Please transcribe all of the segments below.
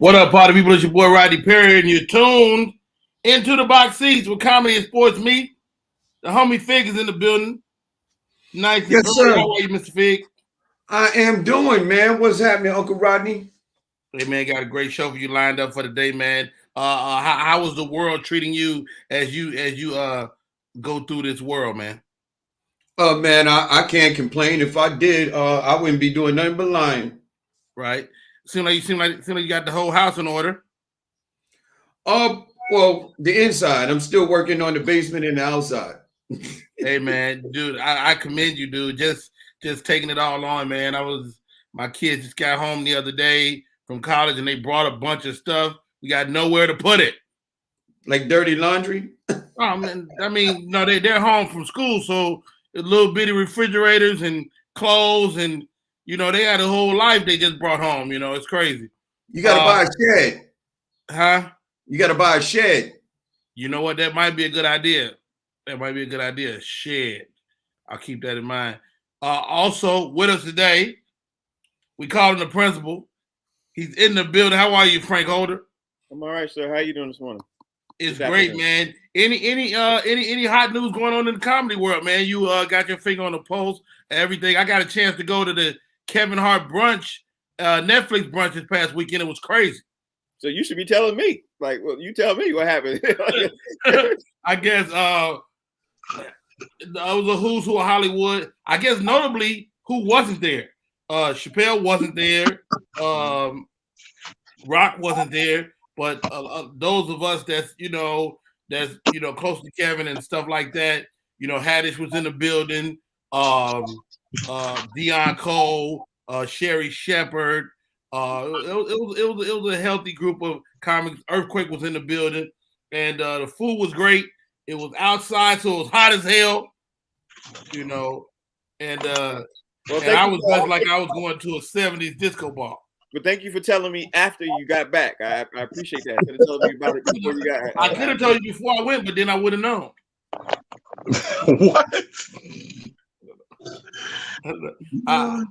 What up, party people? It's your boy Rodney Perry, and you're tuned into the box seats with comedy and sports meet. The homie Fig is in the building. Nice. Yes, sir. How are you, Mr. Fig? I am doing, man. What's happening, Uncle Rodney? Hey, man, got a great show for you lined up for the day, man. How was the world treating you as you go through this world, man? Man, I can't complain. If I did, I wouldn't be doing nothing but lying. Right. Seem like you got the whole house in order. Well, the inside. I'm still working on the basement and the outside. Hey, man, dude, I commend you, dude. Just taking it all on, man. My kids just got home the other day from college and they brought a bunch of stuff. We got nowhere to put it. Like dirty laundry? Oh, man, I mean, no, they're home from school, so little bitty refrigerators and clothes and, you know, they had a whole life they just brought home. You know, it's crazy. You got to buy a shed. Huh? You got to buy a shed. You know what? That might be a good idea. Shed. I'll keep that in mind. Also, with us today, we called him the principal. He's in the building. How are you, Frank Holder? I'm all right, sir. How you doing this morning? It's great, man. Any hot news going on in the comedy world, man? You got your finger on the pulse, everything. I got a chance to go to the Kevin Hart brunch, Netflix brunch this past weekend. It was crazy. So you should be telling me. Like, well, you tell me what happened. I guess it was a who's who of Hollywood. I guess notably, who wasn't there? Chappelle wasn't there. Rock wasn't there. But those of us that's close to Kevin and stuff like that, you know, Haddish was in the building. Deion Cole, Sherry Shepherd. It was a healthy group of comics. Earthquake was in the building, and the food was great. It was outside, so it was hot as hell, you know. And I was just like I was going to a '70s disco ball. But thank you for telling me after you got back. I appreciate that. Could have told me about it before you got. I could have told you before I went, but then I would have known. What?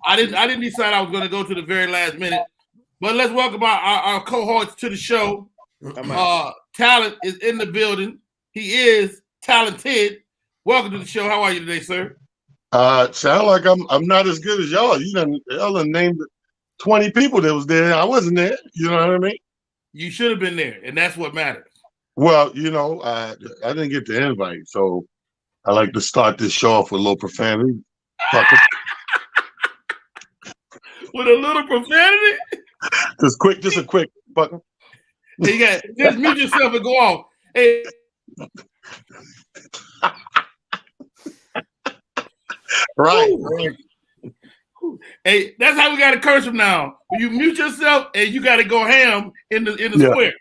I didn't decide I was going to go to the very last minute. But let's welcome our cohorts to the show. Talent is in the building. He is talented. Welcome to the show. How are you today, sir? Sound like I'm not as good as y'all. Y'all done named 20 people that was there. I wasn't there. You know what I mean? You should have been there, and that's what matters. Well, you know, I didn't get the invite, so I like to start this show off with a little profanity. With a little profanity? Just a quick fucker. Hey, just mute yourself and go off. Hey. Right. Hey, that's how we got to curse from now. When you mute yourself and you got to go ham in the square.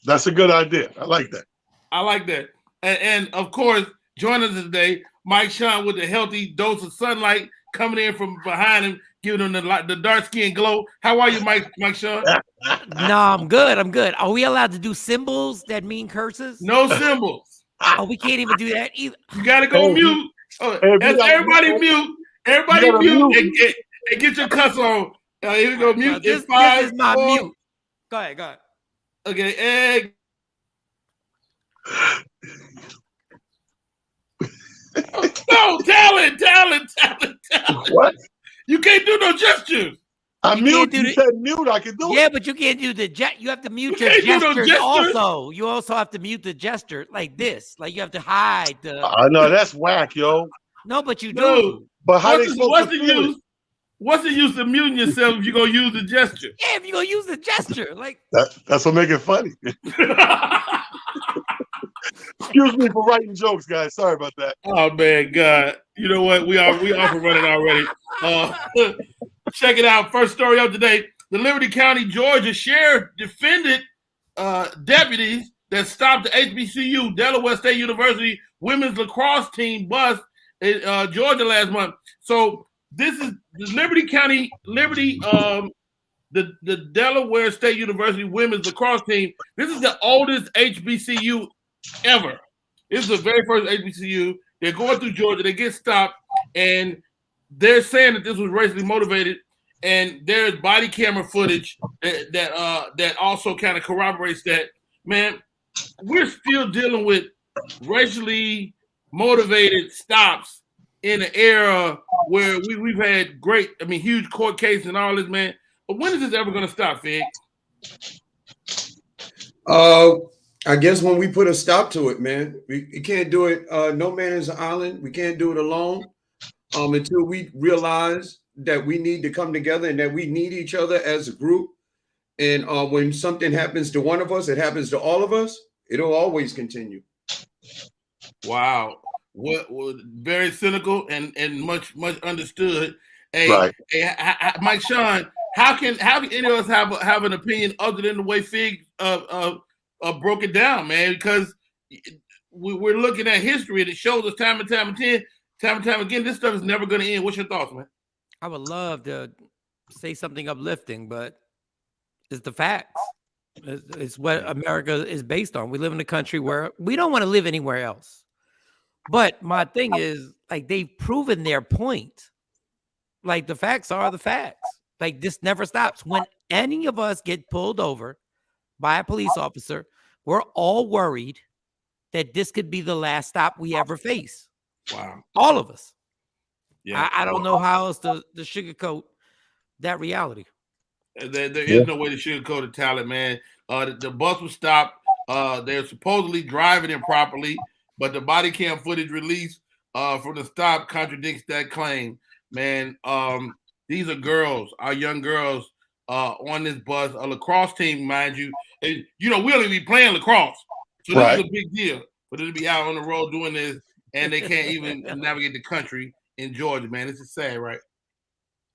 That's a good idea. I like that. I like that. And of course, joining us today, Mike Sean with a healthy dose of sunlight coming in from behind him, giving him the dark skin glow. How are you, Mike Sean? No, I'm good. Are we allowed to do symbols that mean curses? No symbols. Oh, we can't even do that either. You got to go mute. Everybody mute. Everybody mute and get your cuss on. Here we go. Mute. This is my mute. Go ahead. Okay, egg. No, talent. What? You can't do no gestures. I'm mute. You said mute. I can do it. Yeah, but you can't do you have to mute your gestures also. You also have to mute the gesture like this. Like you have to hide the. I know that's whack, yo. No, but you do. But how what's the use of muting yourself if you're gonna use the gesture? Yeah, if you're gonna use the gesture, like that's what make it funny. Excuse me for writing jokes, guys. Sorry about that. Oh man, God. You know what? We off and running already. Check it out. First story of today. The Liberty County, Georgia sheriff defended deputies that stopped the HBCU, Delaware State University women's lacrosse team bus in Georgia last month. So this is the Liberty County, the Delaware State University women's lacrosse team. This is the oldest HBCU ever. This is the very first HBCU. They're going through Georgia. They get stopped, and they're saying that this was racially motivated. and there's body camera footage that also kind of corroborates that. Man, we're still dealing with racially motivated stops in an era where we've had huge court cases and all this, man. But when is this ever going to stop, Fig? I guess when we put a stop to it, man. We can't do it. No man is an island. We can't do it alone until we realize that we need to come together and that we need each other as a group. And when something happens to one of us, it happens to all of us. It'll always continue. Wow. What very cynical and much understood. Hey, Right. Hey, Mike Sean, how can any of us have an opinion other than the way Fig broke it down, man? Because we're looking at history and it shows us time and time again, this stuff is never going to end. What's your thoughts, man? I would love to say something uplifting, but it's the facts. It's what America is based on. We live in a country where we don't want to live anywhere else. But my thing is, like, they've proven their point. Like, the facts are the facts. Like, this never stops. When any of us get pulled over by a police officer, we're all worried that this could be the last stop we ever face. Wow. All of us. Yeah. I don't know how else to sugarcoat that reality. There is no way to sugarcoat the talent, man. The bus was stopped. They're supposedly driving improperly, but the body cam footage released from the stop contradicts that claim, man. These are girls, our young girls on this bus, a lacrosse team, mind you. And, we don't even be playing lacrosse. So this is a big deal. But they'll be out on the road doing this, and they can't even navigate the country in Georgia, man. This is sad, right?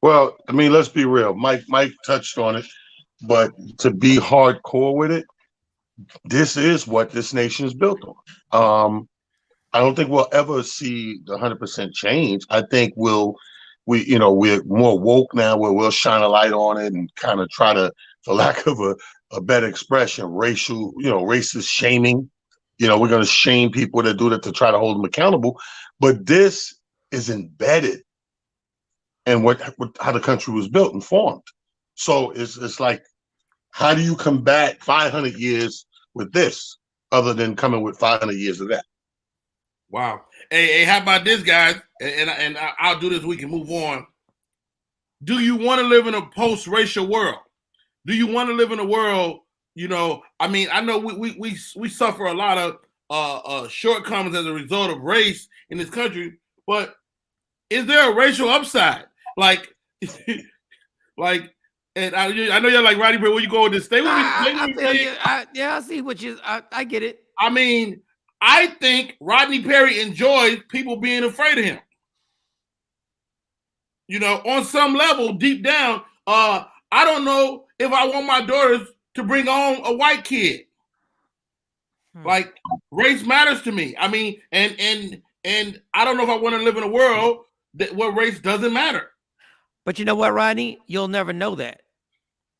Well, I mean, let's be real. Mike touched on it, but to be hardcore with it, this is what this nation is built on. I don't think we'll ever see the 100% change. I think we're more woke now, where we'll shine a light on it and kind of try to, for lack of a better expression, racist shaming. We're going to shame people that do that to try to hold them accountable. But this is embedded in how the country was built and formed. So it's like, how do you combat 500 years with this, other than coming with 500 years of that? Wow. Hey, how about this, guys? And I'll do this. We can move on. Do you want to live in a post-racial world? Do you want to live in a world? I know we suffer a lot of shortcomings as a result of race in this country, but is there a racial upside? And I know you're like Rodney, but where you go with this? Stay with me. I see what I get it. I mean, I think Rodney Perry enjoys people being afraid of him. On some level, deep down, I don't know if I want my daughters to bring on a white kid. Like, race matters to me. I mean, and I don't know if I want to live in a world where race doesn't matter. But you know what, Rodney? You'll never know that.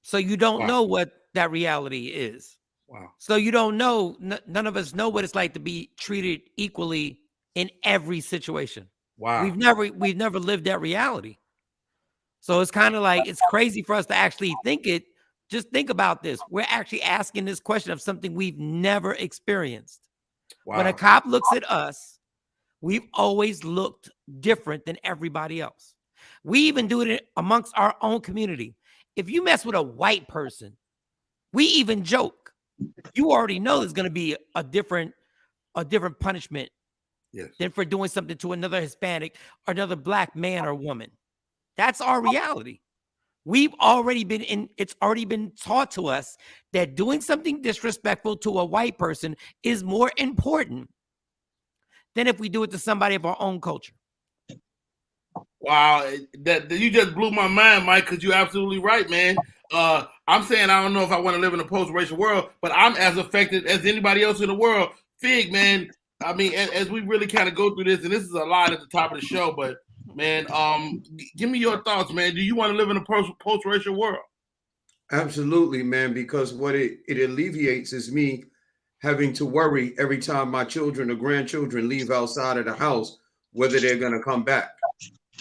So you don't know what that reality is. Wow. So you don't know. None of us know what it's like to be treated equally in every situation. Wow. We've never lived that reality. So it's kind of like, it's crazy for us to actually think it. Just think about this. We're actually asking this question of something we've never experienced. Wow. When a cop looks at us, we've always looked different than everybody else. We even do it amongst our own community. If you mess with a white person, we even joke. You already know there's going to be a different punishment than for doing something to another Hispanic or another black man or woman. That's our reality. It's already been taught to us that doing something disrespectful to a white person is more important than if we do it to somebody of our own culture. Wow, that you just blew my mind, Mike, because you're absolutely right, man. I'm saying I don't know if I want to live in a post-racial world, but I'm as affected as anybody else in the world. Fig, man, I mean, as we really kind of go through this, and this is a lot at the top of the show, but, man, give me your thoughts, man. Do you want to live in a post-racial world? Absolutely, man, because what it alleviates is me having to worry every time my children or grandchildren leave outside of the house, whether they're going to come back.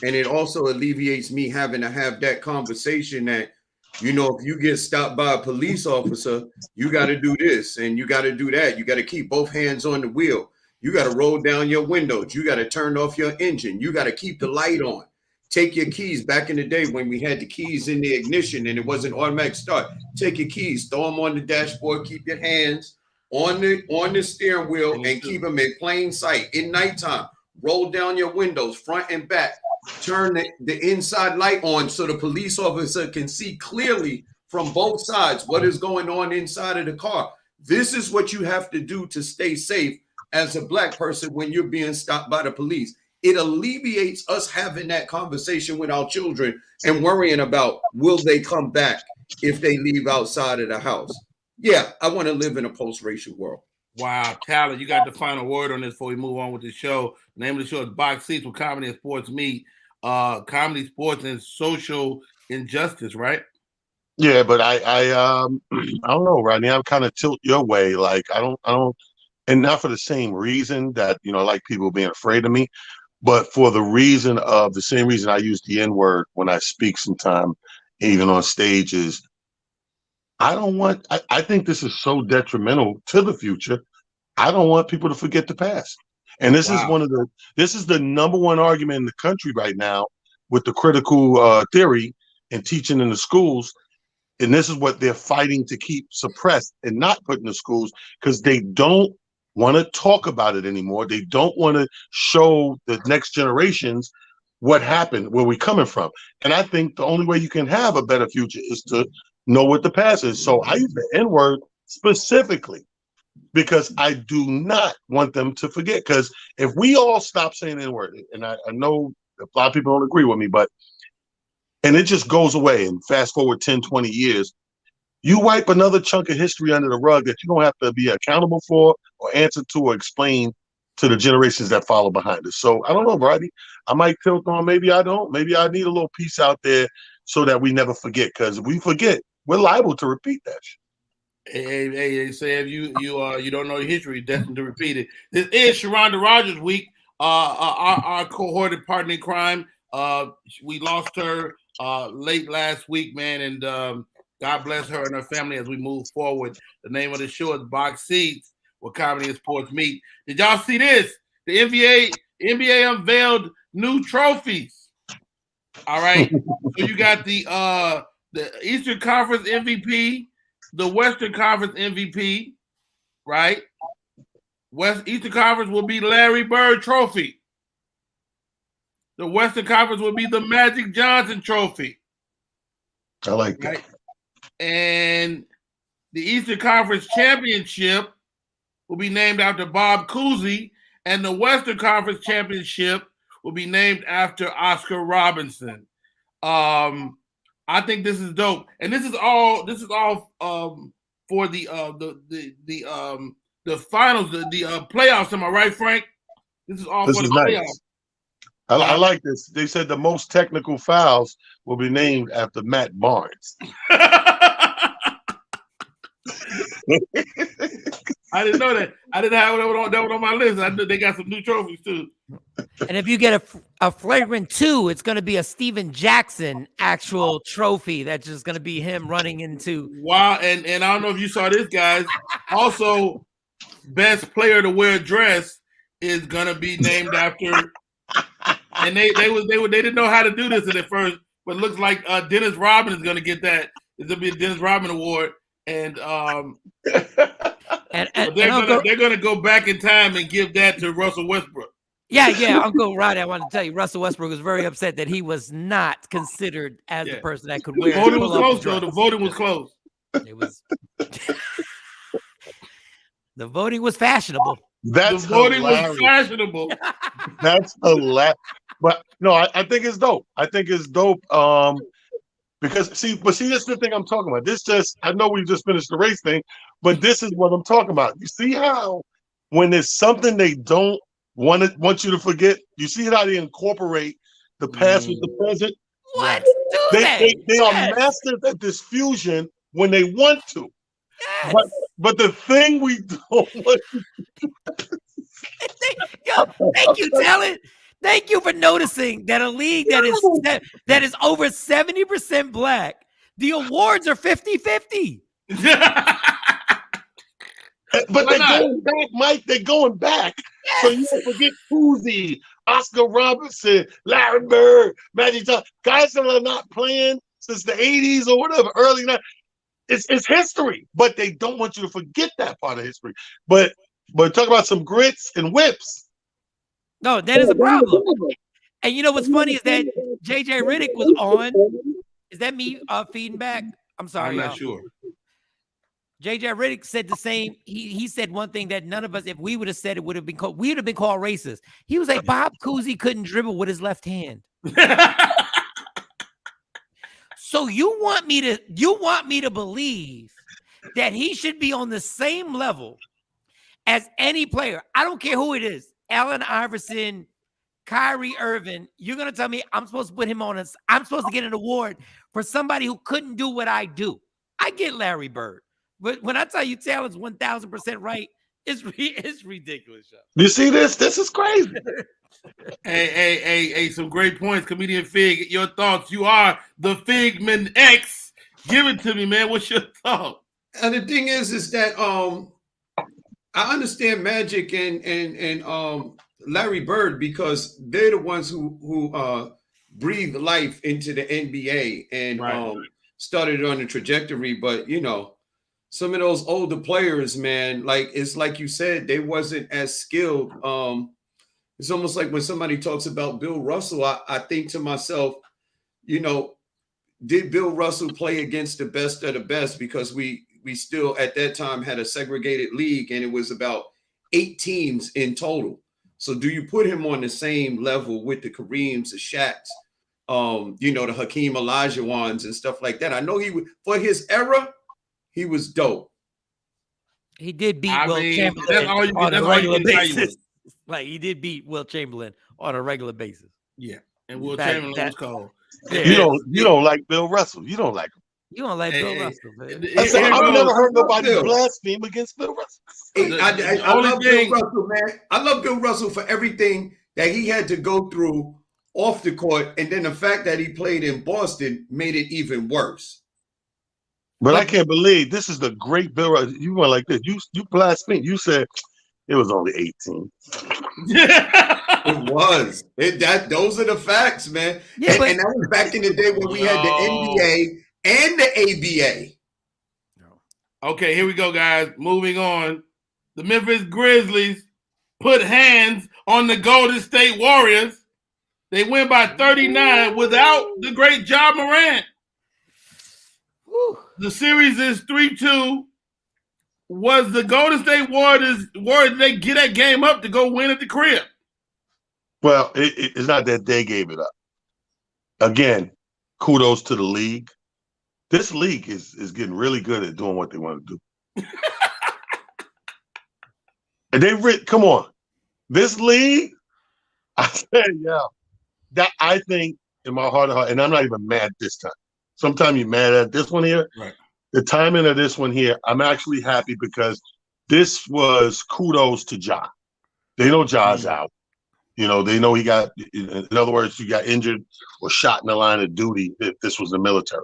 And it also alleviates me having to have that conversation that, if you get stopped by a police officer, you got to do this and you got to do that. You got to keep both hands on the wheel. You got to roll down your windows. You got to turn off your engine. You got to keep the light on. Take your keys. Back in the day when we had the keys in the ignition and it wasn't automatic start, take your keys, throw them on the dashboard, keep your hands on the steering wheel and keep them in plain sight. In nighttime, roll down your windows, front and back. Turn the inside light on so the police officer can see clearly from both sides what is going on inside of the car. This is what you have to do to stay safe as a black person when you're being stopped by the police. It alleviates us having that conversation with our children and worrying about, will they come back if they leave outside of the house? Yeah, I want to live in a post-racial world. Wow, Tyler, you got the final word on this before we move on with the show. The name of the show is Box Seats, with comedy and sports meet. Comedy, sports, and social injustice, right? Yeah, but I don't know, Rodney. I'm kind of tilt your way. Like I don't, and not for the same reason that like people being afraid of me, but for the same reason I use the N-word when I speak sometime, even on stages. I think this is so detrimental to the future. I don't want people to forget the past. And this is the number one argument in the country right now with the critical theory and teaching in the schools. And this is what they're fighting to keep suppressed and not put in the schools because they don't want to talk about it anymore. They don't want to show the next generations what happened, where we're coming from. And I think the only way you can have a better future is to know what the past is. So I use the N-word specifically because I do not want them to forget. Because if we all stop saying the N-word, and I know a lot of people don't agree with me, and it just goes away, and fast forward 10, 20 years, you wipe another chunk of history under the rug that you don't have to be accountable for or answer to or explain to the generations that follow behind us. So I don't know, Rodney. I might tilt on, maybe I don't. Maybe I need a little piece out there so that we never forget. Because if we forget, we're liable to repeat that shit. Hey, they say if you don't know your history, you're destined to repeat it. This is Sharonda Rogers week. Our cohorted partner in crime. We lost her late last week, man, and God bless her and her family as we move forward. The name of the show is Box Seats, where comedy and sports meet. Did y'all see this? The NBA unveiled new trophies. All right. So you got the Eastern Conference MVP, the Western Conference MVP, right? Eastern Conference will be Larry Bird Trophy. The Western Conference will be the Magic Johnson Trophy. I like that. Right? And the Eastern Conference Championship will be named after Bob Cousy, and the Western Conference Championship will be named after Oscar Robinson. I think this is dope, and this is all for the finals, the playoffs. Am I right, Frank? This is all for the playoffs. I like this. They said the most technical fouls will be named after Matt Barnes. I didn't know that. I didn't have that one on my list. I knew they got some new trophies too. And if you get a flagrant 2, it's going to be a Steven Jackson actual trophy. That's just going to be him running into. Wow, and I don't know if you saw this, guys. Also, best player to wear a dress is going to be named after. And they didn't know how to do this at first, but it looks like Dennis Rodman is going to get that. It's going to be a Dennis Rodman Award, and they're going to go back in time and give that to Russell Westbrook. Yeah, Uncle Rodney, I want to tell you, Russell Westbrook was very upset that he was not considered as the person that could wear. The voting was close, though. The voting was close. It was. The voting was fashionable. That's the voting hilarious. Was fashionable. That's hilarious. But no, I think it's dope. I think it's dope. Because see, this is the thing I'm talking about. I know we just finished the race thing, but this is what I'm talking about. You see how when there's something they don't want you to forget, you see how they incorporate the past with the present? What? They are masters at this fusion when they want to. Yes. But the thing we don't want Yo, thank you, Talent. Thank you for noticing that a league that is over 70% black, the awards are 50-50. But they're going back, Mike. They're going back. Yes. So you don't forget Cousy, Oscar Robertson, Larry Bird, Magic Johnson, guys that are not playing since the 80s or whatever, early 90s. It's history, but they don't want you to forget that part of history. But talk about some grits and whips. No, that is a problem. And you know what's funny is that JJ Redick was on. Is that me feeding back? I'm sorry. I'm not sure. JJ Redick said the same. He said one thing that none of us, if we would have said it, would have been called. We would have been called racist. He was like, Bob Cousy couldn't dribble with his left hand. So you want me to believe that he should be on the same level as any player? I don't care who it is. Allen Iverson, Kyrie Irving. You're gonna tell me I'm supposed to put him on I'm supposed to get an award for somebody who couldn't do what I do. I get Larry Bird, but when I tell you Taylor's 1,000% right, it's ridiculous. You see this? This is crazy. Hey, some great points, comedian Fig. Your thoughts? You are the Figman X. Give it to me, man. What's your thought? And the thing is that I understand Magic and Larry Bird because they're the ones who breathed life into the NBA and started on the trajectory. But you know, some of those older players, man, like it's like you said, they wasn't as skilled. It's almost like when somebody talks about Bill Russell, I think to myself, you know, did Bill Russell play against the best of the best? Because we still at that time had a segregated league and it was about 8 teams in total. So do you put him on the same level with the Kareems, the Shaqs, you know, the Hakeem Olajuwons and stuff like that? I know he would, for his era, he was dope. He did beat Will Chamberlain on a regular basis. Like he did beat Will Chamberlain on a regular basis. Yeah, and Will Chamberlain was cold. You don't like Bill Russell. You don't like him. You don't like Bill Russell, man. I've never heard nobody blaspheme against Bill Russell. I love Bill Russell, man. I love Bill Russell for everything that he had to go through off the court, and then the fact that he played in Boston made it even worse. But I can't believe this is the great Bill Russell. You went like this. You blasphemed. You said it was only 18. It was. Those are the facts, man. Yeah, and that was back in the day when we had the NBA and the ABA. Okay, here we go, guys. Moving on. The Memphis Grizzlies put hands on the Golden State Warriors. They win by 39 without the great Ja Morant. Whew. The series is 3-2. Was the Golden State Warriors they get that game up to go win at the crib? Well, it's not that they gave it up. Again, kudos to the league. This league is getting really good at doing what they want to do. And come on. This league, I said, yeah. That I think in my heart of heart, and I'm not even mad this time. Sometimes you're mad at this one here. Right. The timing of this one here, I'm actually happy because this was kudos to Ja. They know Ja's out. You know, they know he got, in other words, you got injured or shot in the line of duty if this was the military.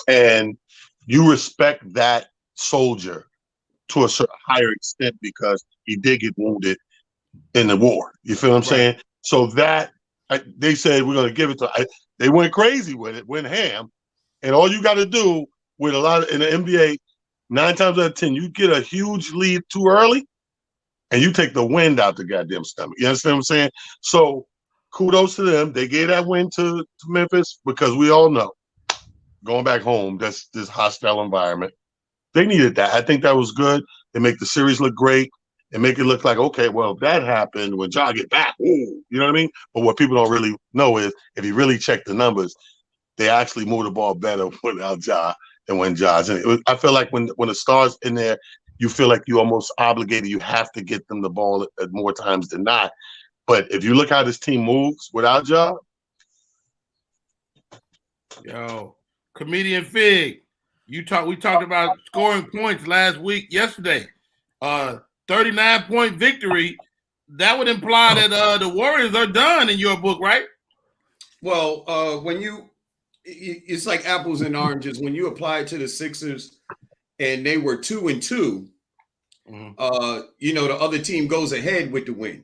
And you respect that soldier to a certain higher extent because he did get wounded in the war. You feel what I'm saying? So that, they said, we're going to give it to, they went crazy with it, went ham. And all you got to do with a lot of, in the NBA, 9 times out of 10, you get a huge lead too early and you take the wind out the goddamn stomach. You understand what I'm saying? So kudos to them. They gave that win to Memphis because we all know going back home, that's this hostile environment. They needed that. I think that was good. They make the series look great and make it look like, okay, well, if that happened when Ja get back, ooh, you know what I mean? But what people don't really know is if you really check the numbers, they actually move the ball better without Ja than when Ja's in it. I feel like when the star's in there, you feel like you almost obligated. You have to get them the ball at more times than not. But if you look how this team moves without Ja. Yo, comedian Fig, we talked about scoring points yesterday. 39-point victory that would imply that the Warriors are done in your book, right? Well, it's like apples and oranges. When you apply it to the Sixers and they were 2-2, the other team goes ahead with the win.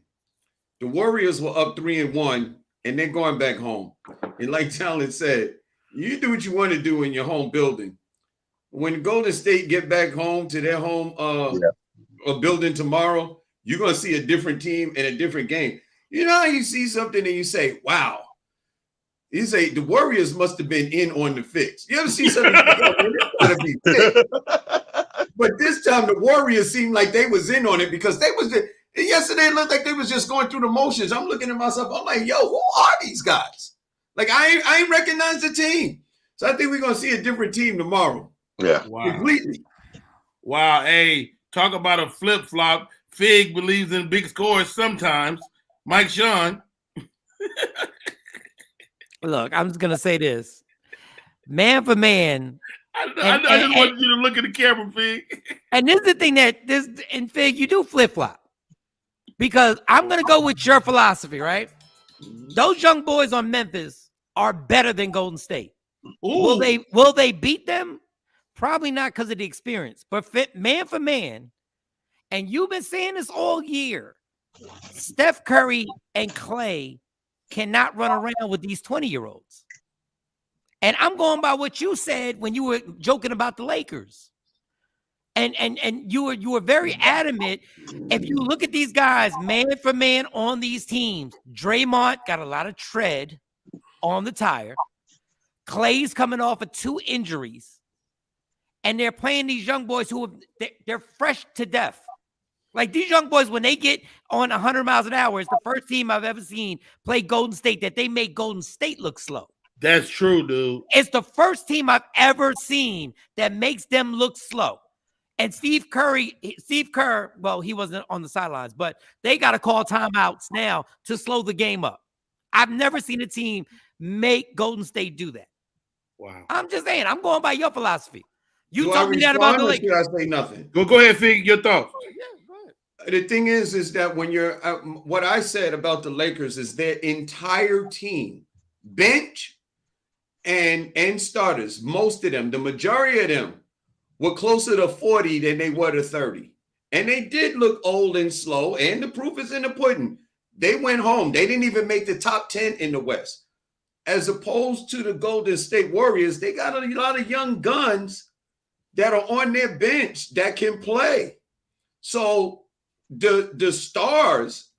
The Warriors were up 3-1, and they're going back home. And like Talon said, you do what you want to do in your home building. When Golden State get back home to their home building tomorrow, you're going to see a different team and a different game. You know how you see something and you say, wow. You say the Warriors must have been in on the fix. You ever see something to be fixed? But this time the Warriors seemed like they was in on it because they was yesterday. It looked like they was just going through the motions. I'm looking at myself. I'm like, yo, who are these guys? Like I ain't recognize the team. So I think we're gonna see a different team tomorrow. Yeah, wow. Completely. Wow. Hey, talk about a flip flop. Fig believes in big scores sometimes. Mike Sean. Look, I'm just gonna say this, man for man. I just wanted you to look at the camera, Fig. And this is the thing in Fig, you do flip flop because I'm gonna go with your philosophy, right? Those young boys on Memphis are better than Golden State. Will they beat them? Probably not because of the experience, but man for man. And you've been saying this all year. Steph Curry and Clay cannot run around with these 20-year-olds. And I'm going by what you said when you were joking about the Lakers. And you were very adamant. If you look at these guys, man for man on these teams, Draymond got a lot of tread on the tire. Clay's coming off of 2 injuries. And they're playing these young boys they're fresh to death. Like these young boys, when they get on 100 miles an hour, it's the first team I've ever seen play Golden State that they make Golden State look slow. That's true, dude. It's the first team I've ever seen that makes them look slow. And Steve Kerr, well, he wasn't on the sidelines, but they got to call timeouts now to slow the game up. I've never seen a team make Golden State do that. Wow. I'm just saying, I'm going by your philosophy. You Do told me that about the Lakers. Should I say nothing? Go ahead, Fig. Your thoughts. The thing is that when you're what I said about the Lakers is their entire team, bench and starters, most of them, the majority of them were closer to 40 than they were to 30. And they did look old and slow, and the proof is in the pudding. They went home. They didn't even make the top 10 in the West. As opposed to the Golden State Warriors, they got a lot of young guns that are on their bench that can play. So the stars,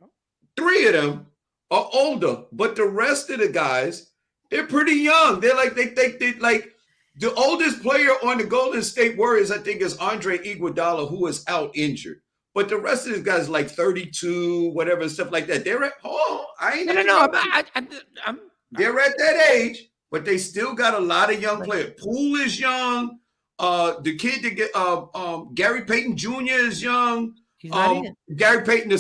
3 of them are older, but the rest of the guys, they're pretty young. They're like they like the oldest player on the Golden State Warriors, I think, is Andre Iguodala, who is out injured. But the rest of the guys, like 32, whatever, stuff like that. They're at they're at that age, but they still got a lot of young players. Poole is young. The kid that get Gary Payton Jr. is young. Gary Payton II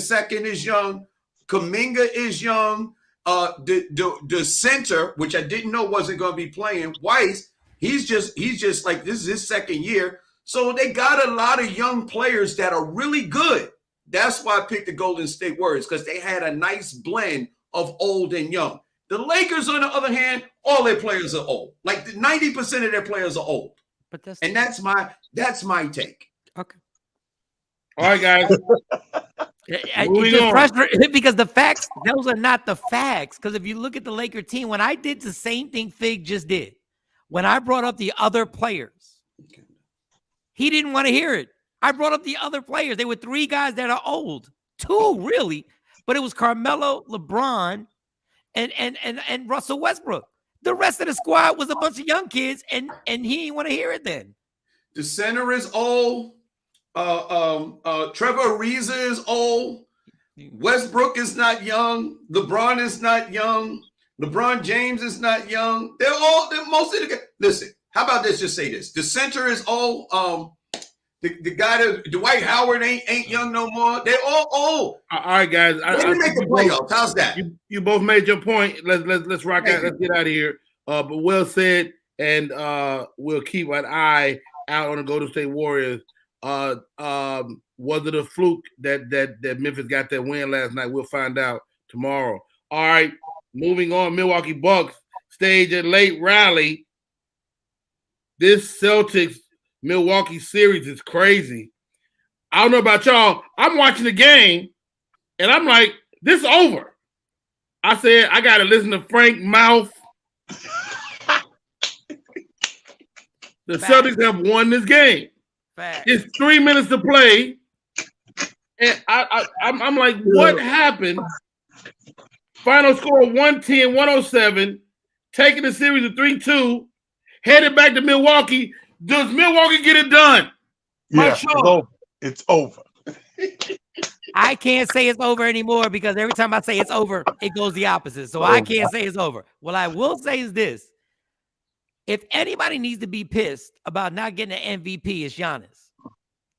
is young. Kuminga is young. The center, which I didn't know wasn't going to be playing, Weiss, he's just like, this is his second year. So they got a lot of young players that are really good. That's why I picked the Golden State Warriors, because they had a nice blend of old and young. The Lakers, on the other hand, all their players are old. Like 90% of their players are old. But that's my take. Okay. All right, guys. It's frustrating because the facts, those are not the facts. Because if you look at the Laker team, when I did the same thing Fig just did, when I brought up the other players, he didn't want to hear it. I brought up the other players. They were 3 guys that are old. 2, really. But it was Carmelo, LeBron, and Russell Westbrook. The rest of the squad was a bunch of young kids, and he didn't want to hear it then. The center is old. Trevor Ariza is old. Westbrook is not young. LeBron is not young. LeBron James is not young. They're most of the guys. Listen, how about this? Just say this. The center is old. The guy that Dwight Howard ain't young no more. They're all old. All right, guys. Let me make the playoffs. How's that? You both made your point. Let's rock out. Let's get out of here. But well said, and we'll keep an eye out on the Golden State Warriors. was it a fluke that Memphis got that win last night? We'll find out tomorrow. All right, moving on. Milwaukee Bucks stage a late rally. This Celtics Milwaukee series is crazy. I don't know about y'all. I'm watching the game, and I'm like, this is over. I said, I got to listen to Frank Mouth. The Celtics have won this game. It's 3 minutes to play. And I'm like, what happened? Final score 110-107, taking the series to 3-2, headed back to Milwaukee. Does Milwaukee get it done? Yeah, it's over. I can't say it's over anymore because every time I say it's over, it goes the opposite. So I can't say it's over. What I will say is this. If anybody needs to be pissed about not getting an MVP, it's Giannis.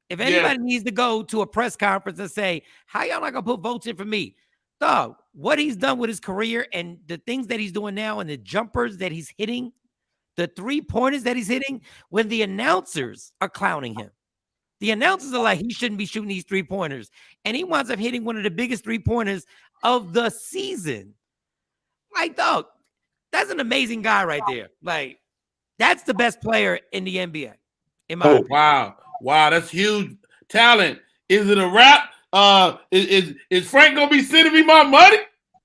If anybody needs to go to a press conference and say, how y'all not going to put votes in for me? Dog, what he's done with his career and the things that he's doing now and the jumpers that he's hitting, the three-pointers that he's hitting, when the announcers are clowning him. The announcers are like, he shouldn't be shooting these three-pointers. And he winds up hitting one of the biggest three-pointers of the season. Like, dog, that's an amazing guy right there. Like, that's the best player in the NBA. In my opinion. Wow, that's huge talent. Is it a wrap? Is Frank gonna be sending me my money?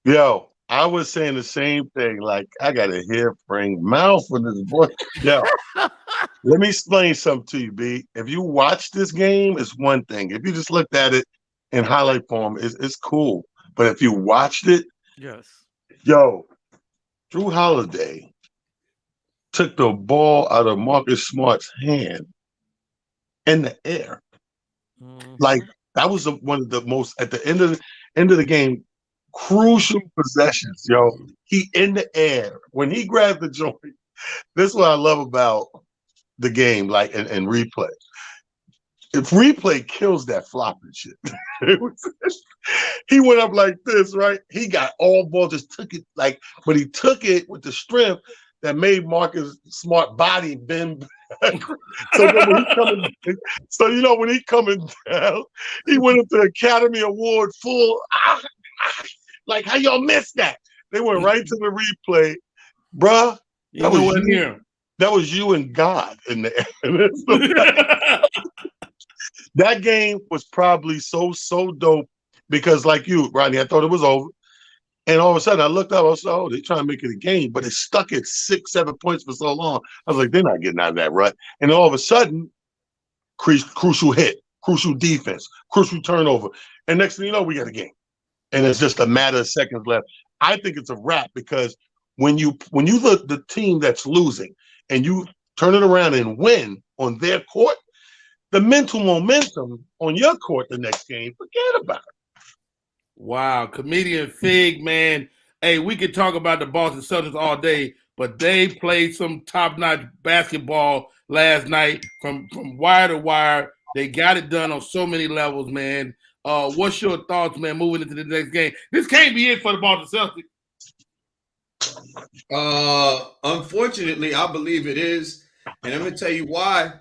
Yo, I was saying the same thing. Like, I gotta hear Frank Mouth with his voice. Yo, let me explain something to you, B. If you watch this game, it's one thing. If you just looked at it in highlight form, it's cool. But if you watched it, yes, yo, Drew Holiday took the ball out of Marcus Smart's hand in the air. Mm-hmm. Like, that was one of the most, at the end of the game, crucial possessions, yo. He in the air. When he grabbed the joint, this is what I love about the game, like, and replay. If replay kills that flopping shit, he went up like this, right? He got all ball, just took it like, but he took it with the strength that made Marcus Smart body bend back. So when he coming down, he went up to the Academy Award full. Like, how y'all missed that? They went right to the replay, bruh. That was you and God in there. That game was probably so dope because, like you, Rodney, I thought it was over. And all of a sudden, I looked up, I was like, oh, they're trying to make it a game, but it stuck at 6-7 points for so long. I was like, they're not getting out of that rut. And all of a sudden, crucial hit, crucial defense, crucial turnover. And next thing you know, we got a game. And it's just a matter of seconds left. I think it's a wrap because when you look the team that's losing and you turn it around and win on their court, the mental momentum on your court the next game, forget about it. Wow, comedian Fig, man. Hey, we could talk about the Boston Celtics all day, but they played some top-notch basketball last night from wire to wire. They got it done on so many levels, man. What's your thoughts, man, moving into the next game? This can't be it for the Boston Celtics. Unfortunately, I believe it is. And I'm going to tell you why.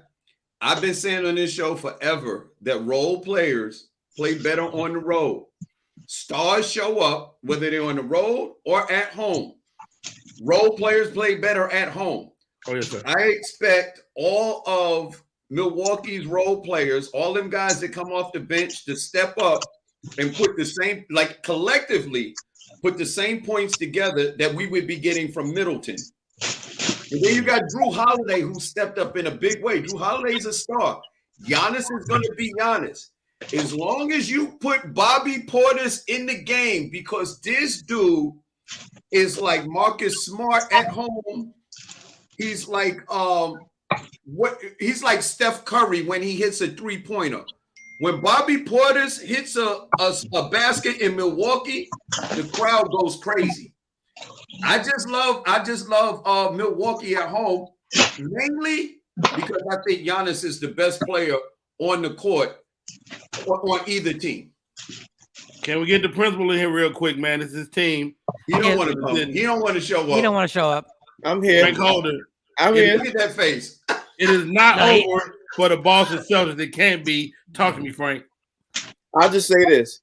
I've been saying on this show forever that role players play better on the road. Stars show up, whether they're on the road or at home. Role players play better at home. Oh, yes, sir. I expect all of Milwaukee's role players, all them guys that come off the bench to step up and put the same, like collectively, put the same points together that we would be getting from Middleton. And then you got Drew Holiday, who stepped up in a big way. Drew Holiday's a star. Giannis is going to be Giannis. As long as you put Bobby Portis in the game, because this dude is like Marcus Smart at home. He's like he's like Steph Curry when he hits a three-pointer. When Bobby Portis hits a basket in Milwaukee, the crowd goes crazy. I just love Milwaukee at home, mainly because I think Giannis is the best player on the court on either team. Can we get the principal in here real quick, man? It's his team. He don't want to come. He don't want to show up. He don't want to show up. I'm here. Frank Holder. I'm here. Look at that face. It is not over for the Boston Celtics. It can't be. Talk to me, Frank. I'll just say this: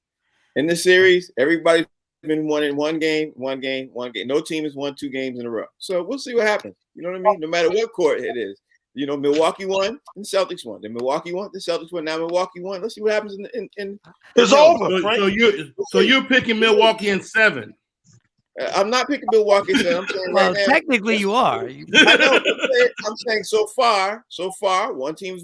in this series, everybody's been won in one game. No team has won 2 games in a row. So we'll see what happens. You know what I mean? No matter what court it is. You know, Milwaukee won, and Celtics won. Then Milwaukee won, the Celtics won. Now Milwaukee won. Let's see what happens in It's over, Frank. So you're picking Milwaukee in 7. I'm not picking Milwaukee. So I'm saying Well, right now, technically you are. I know. I'm saying so far, no team has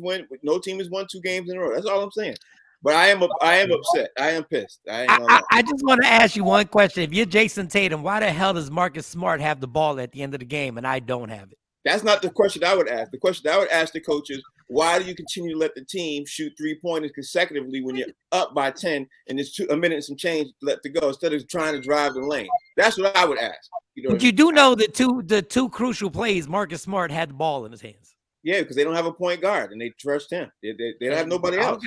won 2 games in a row. That's all I'm saying. But I am upset. I am pissed. I just want to ask you one question. If you're Jason Tatum, why the hell does Marcus Smart have the ball at the end of the game and I don't have it? That's not the question I would ask. The question I would ask the coaches: why do you continue to let the team shoot 3-pointers consecutively when you're up by 10 and there's a minute and some change left to go instead of trying to drive the lane? That's what I would ask. You know, but you do know that the two crucial plays, Marcus Smart had the ball in his hands. Yeah, because they don't have a point guard and they trust him. They don't have nobody else.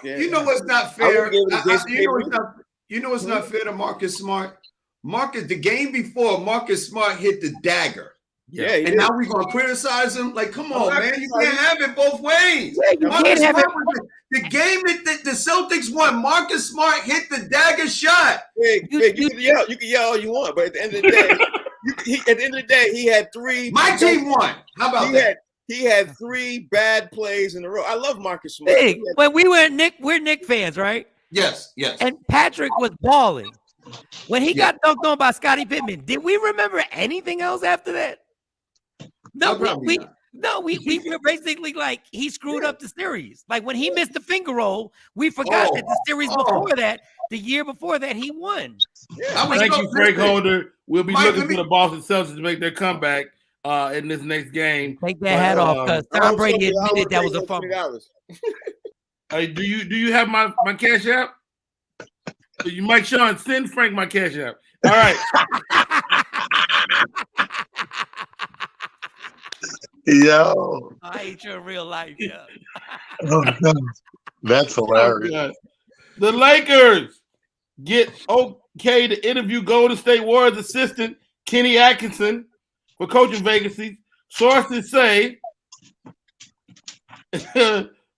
Yeah. You know what's not fair? You know what's not fair to Marcus Smart? The game before, Marcus Smart hit the dagger. Yeah, and now we're gonna criticize him. Like, come on, man, you can't have it both ways. Yeah, you can't have it. The game that the Celtics won, Marcus Smart hit the dagger shot. You can yell all you want, but at the end of the day, he had 3. My team won. How about that? He had 3 bad plays in a row. I love Marcus Smart. Big. When we're Knick fans, right? Yes. And Patrick was balling. When he got dunked on by Scottie Pippen, did we remember anything else after that? No, we were basically like he screwed up the series. Like when he missed the finger roll, we forgot that the series before that, the year before that, he won. Yeah. Thank you, Frank Holder. We'll be looking for the Boston Celtics to make their comeback in this next game. Take that hat off because Tom Brady admitted that was a fumble. Do you have my cash app? You, Mike Sean, send Frank my cash app. All right. Yo, I hate you in real life. Yeah. Oh, God. That's hilarious. Oh, the Lakers get okay to interview Golden State Warriors assistant Kenny Atkinson for coaching vacancies. Sources say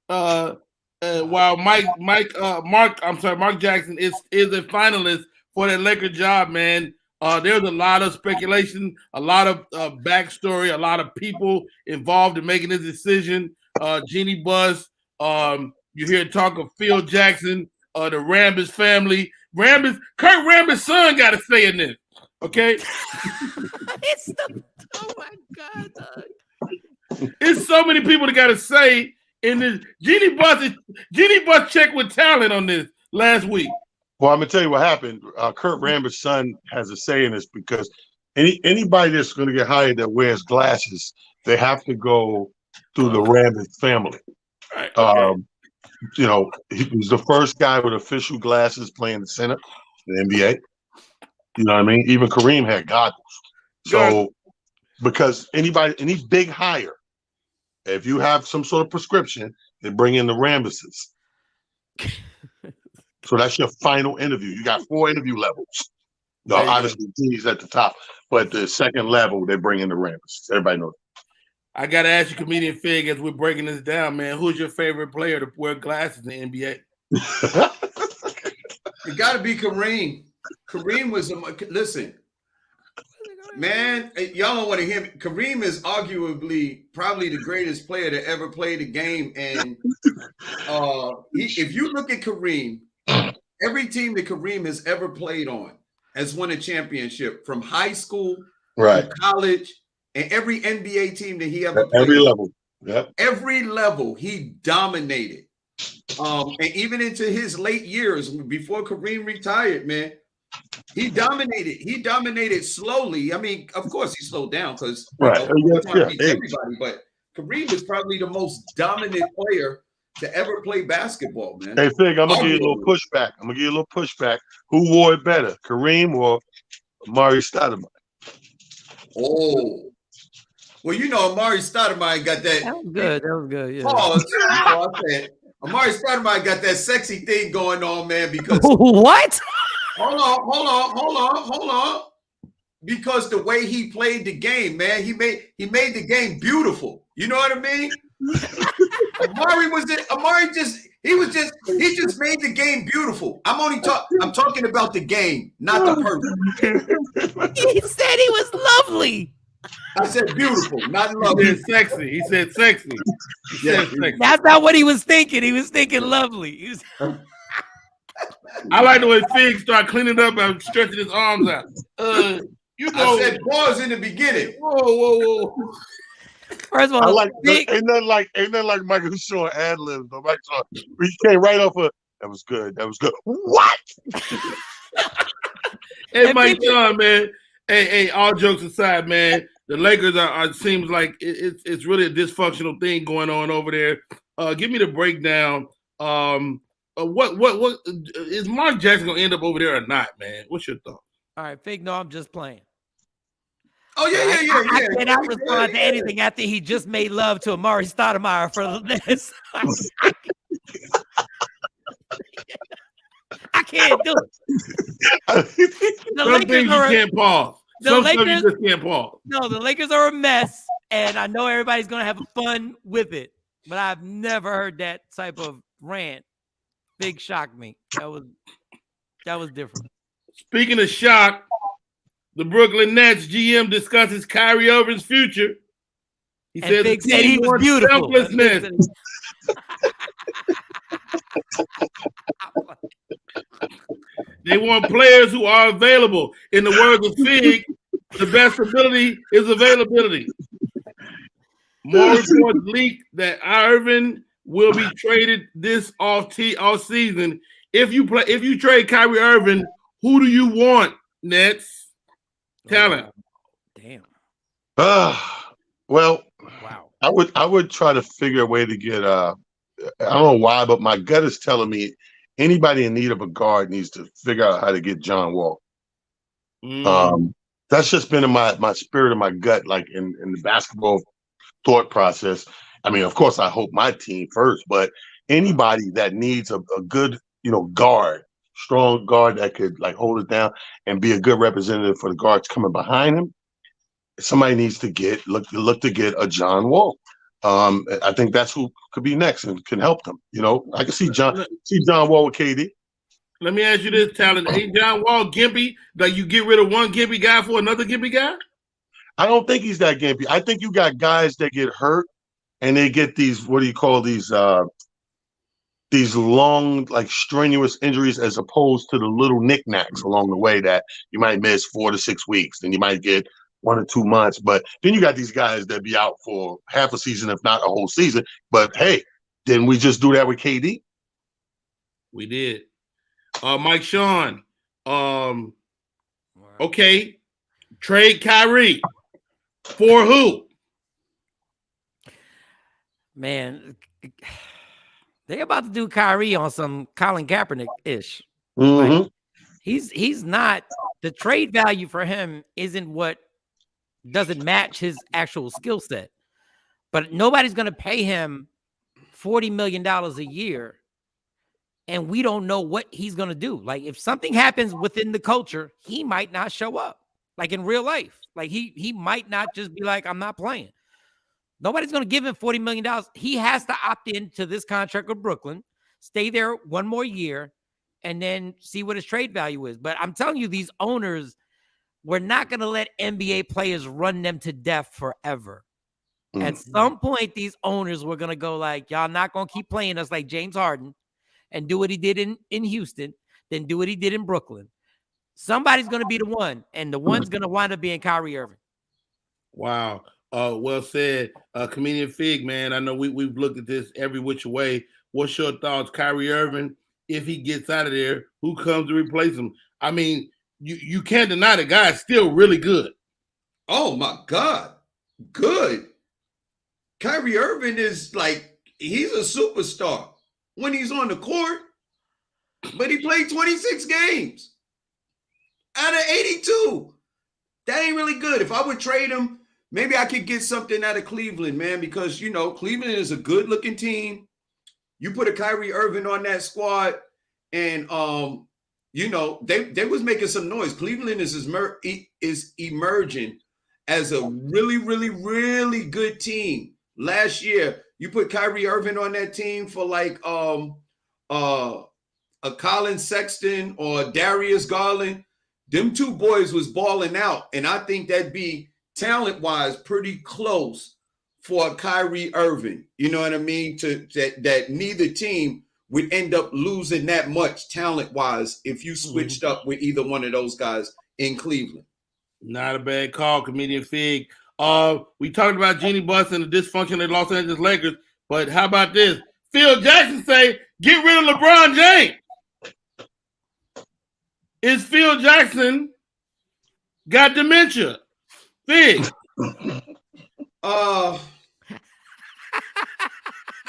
while Mark Jackson is a finalist for that Laker job, man. There's a lot of speculation, a lot of backstory, a lot of people involved in making this decision. Jeannie Buss, you hear talk of Phil Jackson, the Rambis family. Kurt Rambis' son got to say in this, okay? Oh my God, Doug. It's so many people that got to say in this. Jeannie Buss checked with talent on this last week. Well, I'm gonna tell you what happened. Kurt Rambis' son has a say in this because anybody that's going to get hired that wears glasses, they have to go through the Rambis family. Right, okay. You know, he was the first guy with official glasses playing the center, the NBA. You know what I mean? Even Kareem had goggles. So, because any big hire, if you have some sort of prescription, they bring in the Rambises. So that's your final interview. You got 4 interview levels. Obviously, he's at the top, but the second level, they bring in the Rambises. Everybody knows. I got to ask you, Comedian Fig, as we're breaking this down, man, who's your favorite player to wear glasses in the NBA? It got to be Kareem. Kareem was listen, man. Y'all don't want to hear me. Kareem is arguably probably the greatest player to ever play the game, and if you look at Kareem, every team that Kareem has ever played on has won a championship from high school, to college, and every NBA team that he ever played. Every level, every level he dominated. And even into his late years, before Kareem retired, man, he dominated. He dominated slowly. I mean, of course, he slowed down because everybody. But Kareem was probably the most dominant player to ever play basketball, man. Hey, Fig, I'm gonna give you a little pushback. Who wore it better, Kareem or Amari Stoudemire? Oh, well, you know, Amari Stoudemire got that. That was good. Yeah. Amari Stoudemire got that sexy thing going on, man. Because what? Hold on. Because the way he played the game, man, he made the game beautiful. You know what I mean? Amari he just made the game beautiful. I'm talking about the game, not the person. He said he was lovely. I said beautiful, not He lovely. said sexy. He said sexy. He said sexy. That's not what he was thinking. He was thinking lovely. He was... I like the way Fig started cleaning up and stretching his arms out. You know, I said pause in the beginning. whoa. First of all, I like Fig, ain't nothing like Michael Shaw ad libs. No, Michael Shaw, he came right off of that was good. What? Hey, Mike John, man. Hey, all jokes aside, man. The Lakers are seems like it's really a dysfunctional thing going on over there. Give me the breakdown. What is Mark Jackson gonna end up over there or not, man? What's your thought? all right, Fig, no, I'm just playing. Oh yeah. I cannot respond to anything after he just made love to Amari Stoudemire for this. I can't do it. Some things you can't pause. Some stuff you just can't pause. No, the Lakers are a mess, and I know everybody's gonna have fun with it, but I've never heard that type of rant. Big shocked me. That was different. Speaking of shock, the Brooklyn Nets GM discusses Kyrie Irving's future. He said he was beautiful. Selflessness. They want players who are available. In the words of Fig, the best ability is availability. More reports leak that Irving will be traded this off season. If you trade Kyrie Irving, who do you want, Nets? Talent. Damn. Well, wow. I would try to figure a way to get I don't know why, but my gut is telling me anybody in need of a guard needs to figure out how to get John Wall. That's just been in my spirit and my gut, like in the basketball thought process. I mean, of course, I hope my team first, but anybody that needs a good, guard, strong guard that could like hold it down and be a good representative for the guards coming behind him, somebody needs to look to get a John Wall. I think that's who could be next and can help them. I can see John Wall with KD. Let me ask you this, Talent. Ain't John Wall gimpy? Like you get rid of one gimpy guy for another gimpy guy? I don't think he's that gimpy. I think you got guys that get hurt and they get these, what do you call these long, like strenuous injuries as opposed to the little knickknacks along the way that you might miss 4 to 6 weeks. Then you might get 1 or 2 months. But then you got these guys that be out for half a season, if not a whole season. But hey, didn't we just do that with KD? We did. Mike Sean. Okay. Trade Kyrie. For who? Man, they're about to do Kyrie on some Colin Kaepernick-ish. Mm-hmm. Like, he's not, the trade value for him doesn't match his actual skill set. But nobody's going to pay him $40 million a year, and we don't know what he's going to do. Like, if something happens within the culture, he might not show up, like in real life. Like, he might not just be like, I'm not playing. Nobody's going to give him $40 million. He has to opt into this contract with Brooklyn, stay there 1 more year, and then see what his trade value is. But I'm telling you, these owners, we're not going to let NBA players run them to death forever. Mm-hmm. At some point, these owners were going to go like, y'all not going to keep playing us like James Harden and do what he did in Houston, then do what he did in Brooklyn. Somebody's going to be the one, and the one's going to wind up being Kyrie Irving. Wow. Well said. Comedian Fig, man, I know we've looked at this every which way. What's your thoughts? Kyrie Irving, if he gets out of there, who comes to replace him? I mean, you can't deny the guy's still really good. Oh, my God. Good. Kyrie Irving is like, he's a superstar when he's on the court, but he played 26 games out of 82. That ain't really good. If I would trade him, maybe I could get something out of Cleveland, man, because, Cleveland is a good-looking team. You put a Kyrie Irving on that squad, and, they was making some noise. Cleveland is emerging as a really, really, really good team. last year, you put Kyrie Irving on that team for like a Colin Sexton or Darius Garland, them two boys was balling out. And I think that'd be talent-wise pretty close for a Kyrie Irving. You know what I mean? That neither team would end up losing that much talent-wise if you switched up with either one of those guys in Cleveland. Not a bad call, Comedian Fig. We talked about Jeannie Buss and the dysfunction of the Los Angeles Lakers, but how about this? Phil Jackson say, get rid of LeBron James. Is Phil Jackson got dementia? Fig.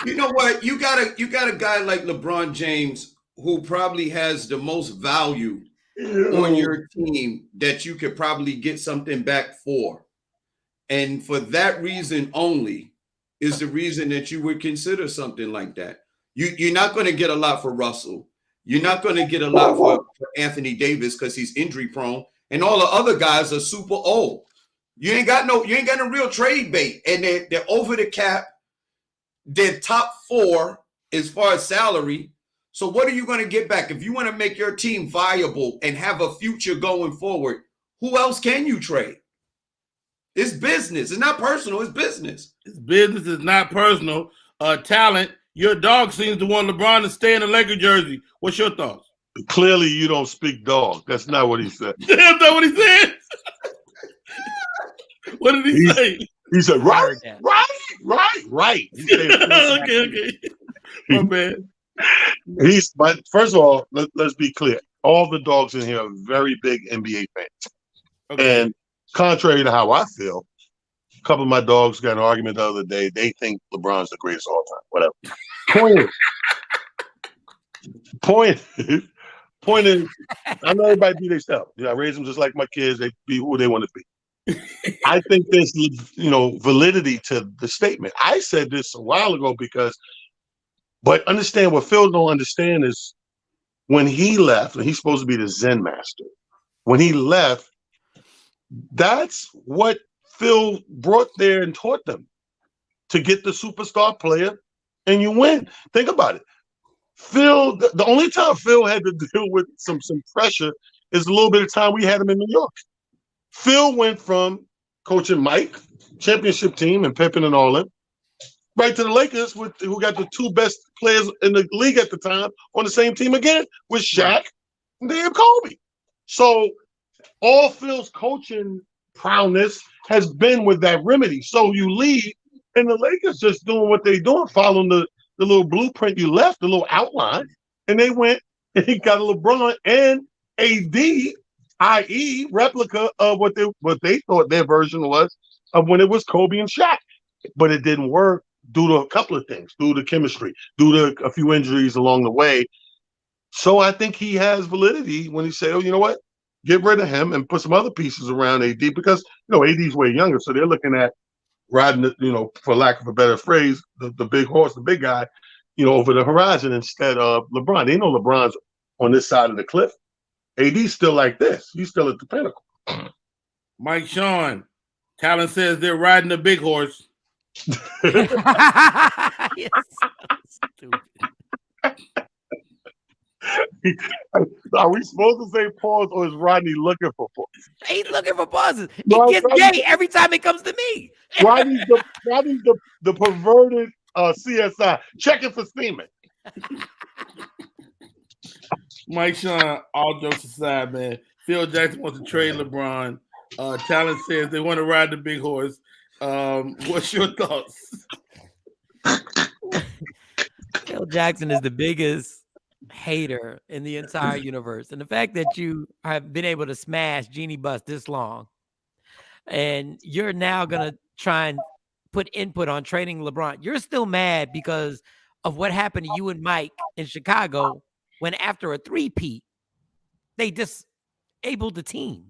You know what? You got a guy like LeBron James who probably has the most value on your team that you could probably get something back for. And for that reason only is the reason that you would consider something like that. You're not going to get a lot for Russell. You're not going to get a lot for Anthony Davis because he's injury prone. And all the other guys are super old. You ain't got no real trade bait. And they're over the cap. They're top 4 as far as salary. So what are you going to get back? If you want to make your team viable and have a future going forward, who else can you trade? It's business. It's not personal. It's business. It's business. It's not personal. Talent. Your dog seems to want LeBron to stay in the Laker jersey. What's your thoughts? Clearly, you don't speak dog. That's not what he said. That's not what he said. What did he say? He said, right. He said, okay. My bad. But first of all, let's be clear. All the dogs in here are very big NBA fans. Okay. And contrary to how I feel, a couple of my dogs got an argument the other day. They think LeBron's the greatest of all time. Whatever. Point is, I know everybody be themselves. I raise them just like my kids. They be who they want to be. I think there's, validity to the statement. I said this a while ago but understand what Phil don't understand is when he left, and he's supposed to be the Zen master. When he left, that's what Phil brought there and taught them to get the superstar player, and you win. Think about it. Phil, the only time Phil had to deal with some pressure is a little bit of time we had him in New York. Phil went from coaching Mike, championship team, and Pippen and all them, right to the Lakers, who got the 2 best players in the league at the time on the same team again, with Shaq and damn Kobe. So all Phil's coaching prowess has been with that remedy. So you leave, and the Lakers just doing what they're doing, following the little blueprint you left, the little outline, and they went and he got a LeBron and AD, i.e. replica of what they thought their version was of when it was Kobe and Shaq. But it didn't work due to a couple of things, due to chemistry, due to a few injuries along the way. So I think he has validity when he said, you know what? Get rid of him and put some other pieces around AD because, AD's way younger. So they're looking at riding, for lack of a better phrase, the big horse, the big guy, over the horizon instead of LeBron. They know LeBron's on this side of the cliff. AD's still like this. He's still at the pinnacle. Mike Sean, Talon says they're riding the big horse. Yes. Stupid. Are we supposed to say pause, or is Rodney looking for pause? He's looking for pauses. He gets gay every time it comes to me. Rodney's the perverted CSI checking for semen. Mike Sean, all jokes aside, man. Phil Jackson wants to trade LeBron. Talon says they want to ride the big horse. What's your thoughts? Phil Jackson is the biggest hater in the entire universe. And the fact that you have been able to smash Jeannie Buss this long, and you're now going to try and put input on trading LeBron. You're still mad because of what happened to you and Mike in Chicago when after a 3-peat, they disabled the team.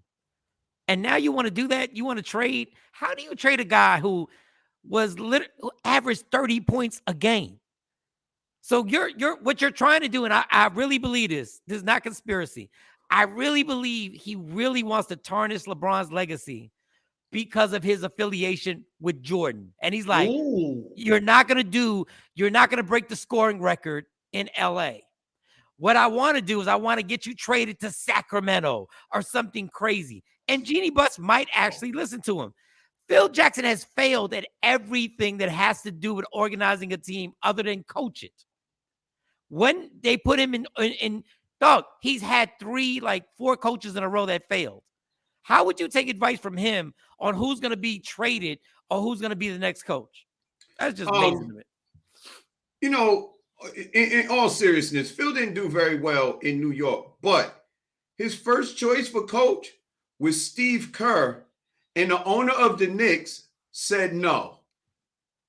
And now you want to do that? You want to trade? How do you trade a guy who was who averaged 30 points a game? So you're what you're trying to do, and I really believe this is not conspiracy. I really believe he really wants to tarnish LeBron's legacy because of his affiliation with Jordan. And he's like, Ooh. you're not going to break the scoring record in LA. What I want to do is I want to get you traded to Sacramento or something crazy. And Jeannie Buss might actually listen to him. Phil Jackson has failed at everything that has to do with organizing a team other than coach it. When they put him in dog, he's had 4 coaches in a row that failed. How would you take advice from him on who's going to be traded or who's going to be the next coach? That's just amazing to me. You know, in all seriousness, Phil didn't do very well in New York, but his first choice for coach was Steve Kerr, and the owner of the Knicks said no.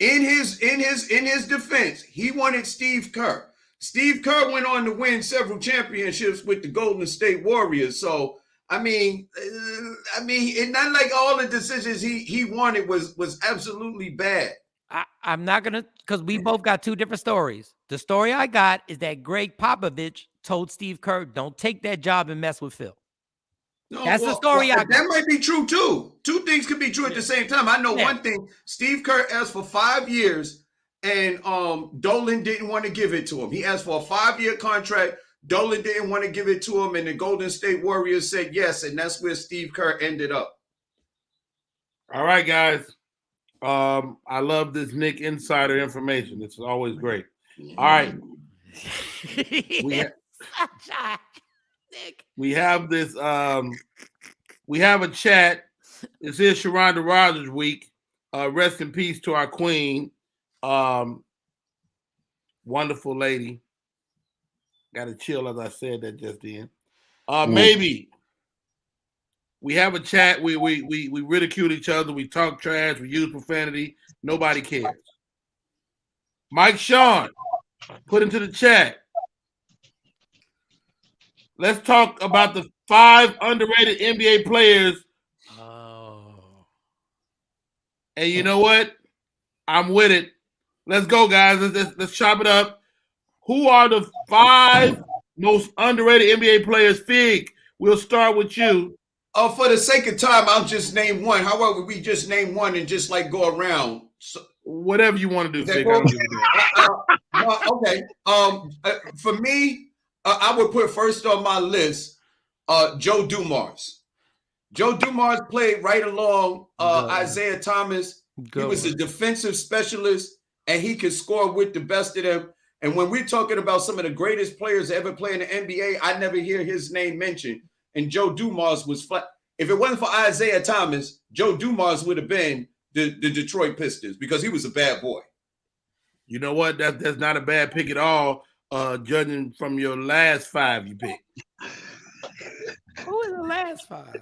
In his defense, he wanted Steve Kerr. Steve Kerr went on to win several championships with the Golden State Warriors. So, I mean, it's not like all the decisions he wanted was absolutely bad. I'm not going to, because we both got 2 different stories. The story I got is that Greg Popovich told Steve Kerr, don't take that job and mess with Phil. No, That's the story I got. That might be true, too. 2 things could be true at the same time. I know one thing. Steve Kerr asked for 5 years, and Dolan didn't want to give it to him. He asked for a 5-year contract. Dolan didn't want to give it to him, and the Golden State Warriors said yes, and that's where Steve Kerr ended up. All right, guys. I love this Nick insider information. This is always great. All right. We have this. We have a chat. This is Sharonda Rogers week. Rest in peace to our queen. Wonderful lady. Got to chill as I said that just then. Maybe we have a chat. We ridicule each other. We talk trash. We use profanity. Nobody cares. Mike Sean, put into the chat. Let's talk about the 5 underrated NBA players. Oh. And you know what? I'm with it. Let's go, guys. Let's chop it up. Who are the 5 most underrated NBA players? Fig, we'll start with you. For the sake of time, I'll just name one. However, we just name one and just go around. So, whatever you want to do, Fig. Okay. For me, I would put first on my list Joe Dumars. Joe Dumars played right along Isaiah Thomas. He was a defensive specialist, and he could score with the best of them. And when we're talking about some of the greatest players to ever play in the NBA, I never hear his name mentioned. And Joe Dumars was flat. If it wasn't for Isaiah Thomas, Joe Dumars would have been the Detroit Pistons because he was a bad boy. You know what? That's not a bad pick at all, judging from your last 5 you picked. Who is the last 5?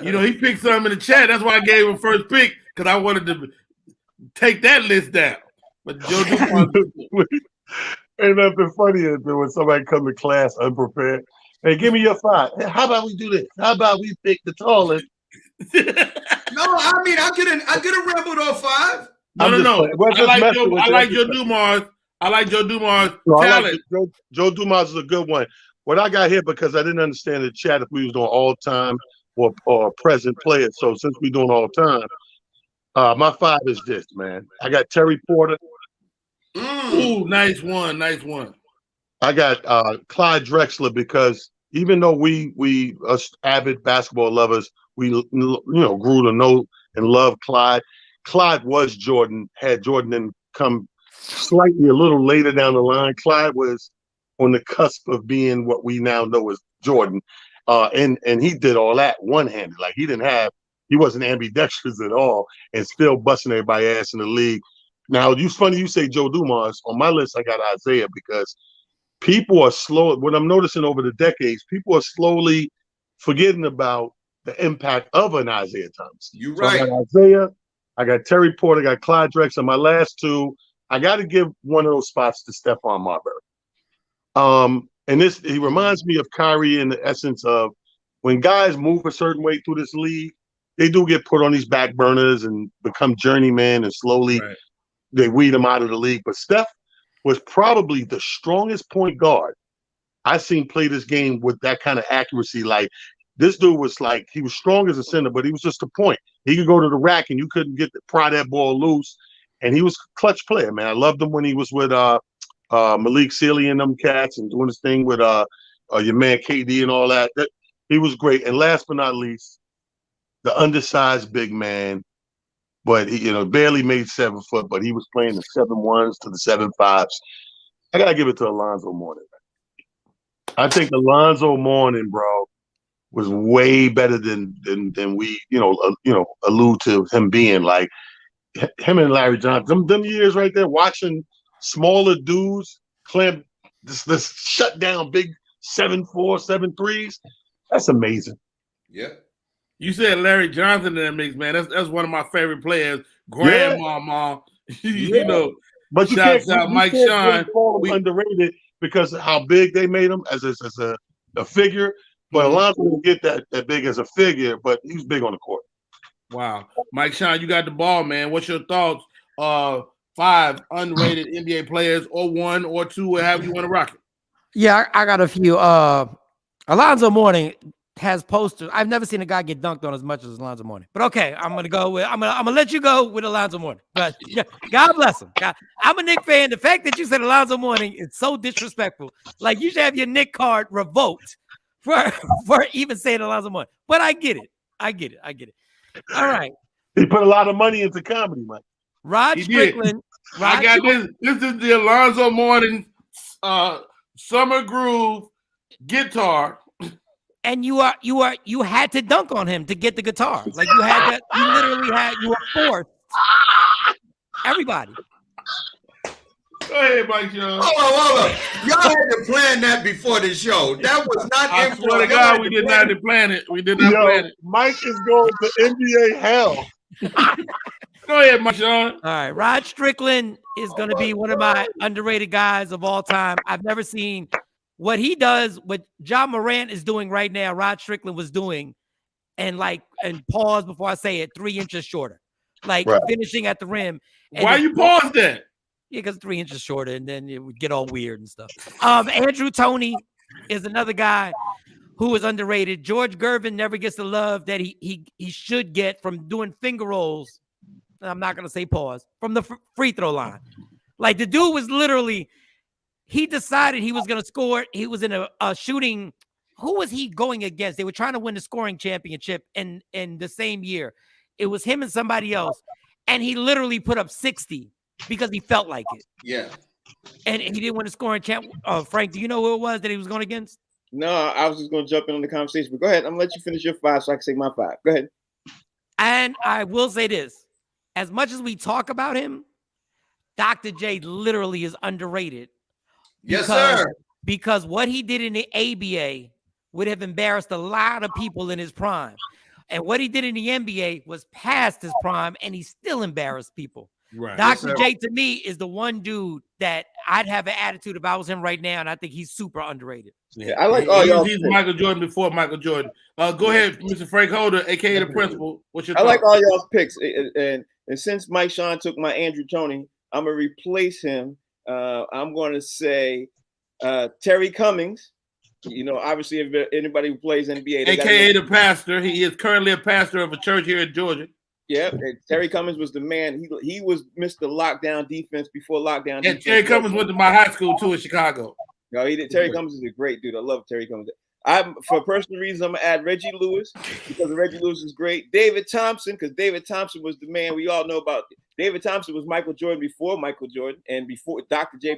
You know, he picked some in the chat. That's why I gave him first pick, because I wanted to take that list down. But Joe Dumars. Ain't nothing funnier than when somebody come to class unprepared. Hey, give me your 5. Hey, how about we do this? How about we pick the tallest? No, I mean I could have rambled on 5. No. I like Joe Dumars. I like Joe Dumars' talent. Joe Dumars is a good one. What I got here, because I didn't understand the chat if we was doing all time or present players. So since we doing all time, my 5 is this, man. I got Terry Porter. Ooh, nice one. I got Clyde Drexler, because even though we us avid basketball lovers, we grew to know and love Clyde. Clyde was Jordan. Had Jordan then come slightly a little later down the line, Clyde was on the cusp of being what we now know as Jordan. And he did all that one-handed. Like he wasn't ambidextrous at all, and still busting everybody's ass in the league. Now, it's funny you say Joe Dumars. On my list, I got Isaiah, because people are slow. What I'm noticing over the decades, people are slowly forgetting about the impact of an Isaiah Thomas. You're right. I got Isaiah, I got Terry Porter, I got Clyde Drexler. My last 2, I got to give one of those spots to Stephon Marbury. And he reminds me of Kyrie in the essence of when guys move a certain way through this league, they do get put on these back burners and become journeymen, and slowly they weed them out of the league. But Steph was probably the strongest point guard I seen play this game with that kind of accuracy. Like, this dude was like, he was strong as a center, but he was just a point. He could go to the rack and you couldn't pry that ball loose. And he was a clutch player, man. I loved him when he was with Malik Sealy and them cats and doing his thing with your man KD and all that. He was great. And last but not least, the undersized big man, but he, barely made 7 foot, but he was playing the 7-1s to the 7-5s. I gotta give it to Alonzo Mourning. I think Alonzo Mourning, bro, was way better than we, allude to him being. Like him and Larry Johnson, them years right there, watching smaller dudes clamp this shut down big 7'4", 7'3s. That's amazing. Yep. You said Larry Johnson in that mix, man. That's one of my favorite players. Grandmama, But you shouts can't, out Mike Sean. Call him underrated because of how big they made him as a figure. But Alonzo didn't get that big as a figure, but he was big on the court. Wow. Mike Sean, you got the ball, man. What's your thoughts? 5 unrated NBA players, or 1 or 2, whatever you want to rock it. Yeah, I got a few. Alonzo Mourning has posters. I've never seen a guy get dunked on as much as Alonzo Mourning. But okay, I'm gonna let you go with Alonzo Mourning. But yeah, God bless him. I'm a Knick fan. The fact that you said Alonzo Mourning is so disrespectful. Like, you should have your Knick card revoked for even saying Alonzo Mourning. But I get it. All right. He put a lot of money into comedy, Mike. Rod Strickland. I got this. This is the Alonzo Mourning Summer Groove guitar. And you had to dunk on him to get the guitar. Like, you were forced. Everybody. Go ahead, Mike Sean. Hold on. Y'all had to plan that before the show. That was not. I swear to God, we did not plan it. We did not plan it. Mike is going to NBA hell. Go ahead, Mike Sean. All right. Rod Strickland is going to be one of my underrated guys of all time. I've never seen what he does, what John Morant is doing right now, Rod Strickland was doing, and pause before I say it, 3 inches shorter. Like, right. Finishing at the rim. Why you pause that? Yeah, because 3 inches shorter, and then it would get all weird and stuff. Andrew Toney is another guy who is underrated. George Gervin never gets the love that he should get from doing finger rolls. I'm not going to say pause, from the free throw line. Like, the dude was literally, he decided he was going to score. He was in a shooting. Who was he going against? They were trying to win the scoring championship in the same year. It was him and somebody else. And he literally put up 60 because he felt like it. Yeah. And he didn't win the scoring champ. Frank, do you know who it was that he was going against? No, I was just going to jump in on the conversation. But go ahead. I'm going to let you finish your 5 so I can say my 5. Go ahead. And I will say this. As much as we talk about him, Dr. J literally is underrated. Yes, sir. Because what he did in the ABA would have embarrassed a lot of people in his prime. And what he did in the NBA was past his prime, and he still embarrassed people. Right. Dr. J, to me, is the one dude that I'd have an attitude if I was him right now, and I think he's super underrated. Yeah, I like all y'all. He's Michael Jordan before Michael Jordan. Go ahead, Mr. Frank Holder, a.k.a. the principal. What's your thought? I like all y'all's picks. And since Mike Sean took my Andrew Toney, I'm going to replace him. I'm going to say Terry Cummings. You know, obviously, if anybody who plays NBA, a.k.a. the pastor. He is currently a pastor of a church here in Georgia. Yeah, Terry Cummings was the man. He was Mr. Lockdown defense before lockdown. And Terry Cummings went to my high school too in Chicago. No, he did. Terry Cummings is a great dude. I love Terry Cummings. For personal reasons, I'm gonna add Reggie Lewis because Reggie Lewis is great. David Thompson, because David Thompson was the man we all know about. David Thompson was Michael Jordan before Michael Jordan, and before Dr. J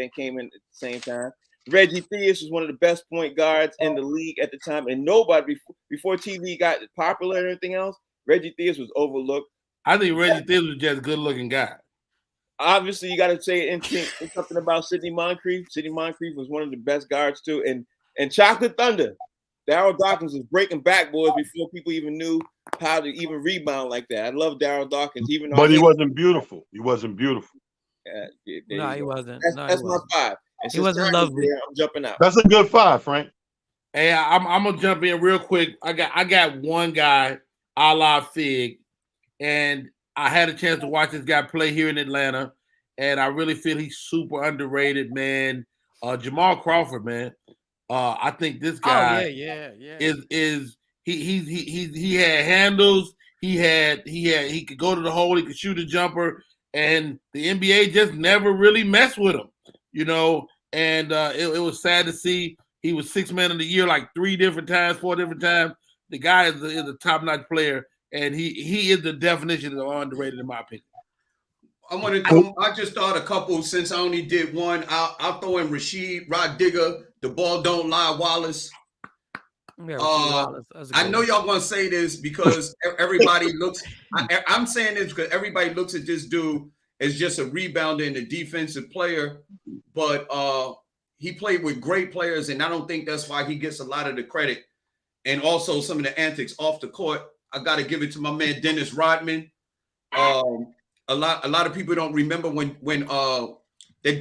and came in at the same time. Reggie Theus was one of the best point guards in the league at the time, and nobody before TV got popular and everything else. Reggie Theus was overlooked. I think Reggie Theus was just a good-looking guy. Obviously, you got to say something about Sidney Moncrief. Sidney Moncrief was one of the best guards too, and Chocolate Thunder. Darryl Dawkins was breaking backboards before people even knew how to even rebound like that. I love Darryl Dawkins, but he wasn't beautiful. He wasn't beautiful. No, he wasn't. That's my 5. And he wasn't lovely. There, I'm jumping out. That's a good 5, Frank. Hey, I'm gonna jump in real quick. I got one guy, a la Fig, and I had a chance to watch this guy play here in Atlanta, and I really feel he's super underrated, man. Jamal Crawford, man. I think this guy yeah. is he had handles. he could go to the hole, he could shoot a jumper, and the NBA just never really messed with him, you know. And it was sad to see. He was 6th man of the year like 4 different times. The guy is a top-notch player, and he is the definition of underrated in my opinion. I just thought a couple since I only did one. I'll throw in Rod Digger, the ball don't lie, Wallace. I know y'all gonna say this because everybody looks. I'm saying this because everybody looks at this dude as just a rebounder and a defensive player, but he played with great players, and I don't think that's why he gets a lot of the credit. And also some of the antics off the court. I got to give it to my man Dennis Rodman. A lot of people don't remember when the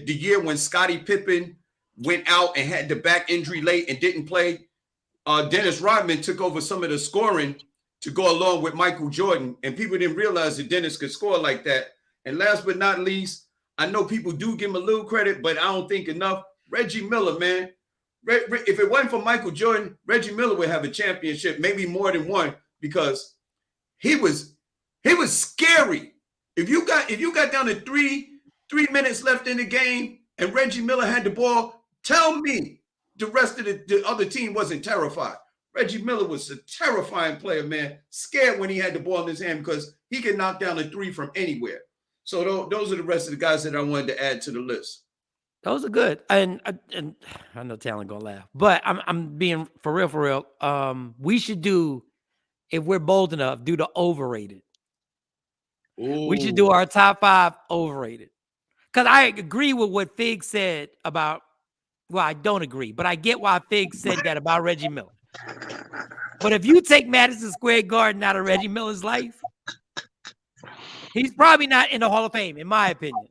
year when Scottie Pippen went out and had the back injury late and didn't play. Dennis Rodman took over some of the scoring to go along with Michael Jordan, and people didn't realize that Dennis could score like that. And last but not least, I know people do give him a little credit, but I don't think enough. Reggie Miller, man. If it wasn't for Michael Jordan, Reggie Miller would have a championship, maybe more than one, because he was scary. If you got down to 3 minutes left in the game and Reggie Miller had the ball, tell me the rest of the other team wasn't terrified. Reggie Miller was a terrifying player, man. Scared when he had the ball in his hand because he could knock down a 3 from anywhere. So those are the rest of the guys that I wanted to add to the list. Those are good, and I know Talon gonna laugh, but I'm being for real. We should do, if we're bold enough, do the overrated. Ooh. We should do our top 5 overrated. Because I agree with what Fig said about. Well, I don't agree, but I get why Fig said that about Reggie Miller. But if you take Madison Square Garden out of Reggie Miller's life, he's probably not in the Hall of Fame, in my opinion.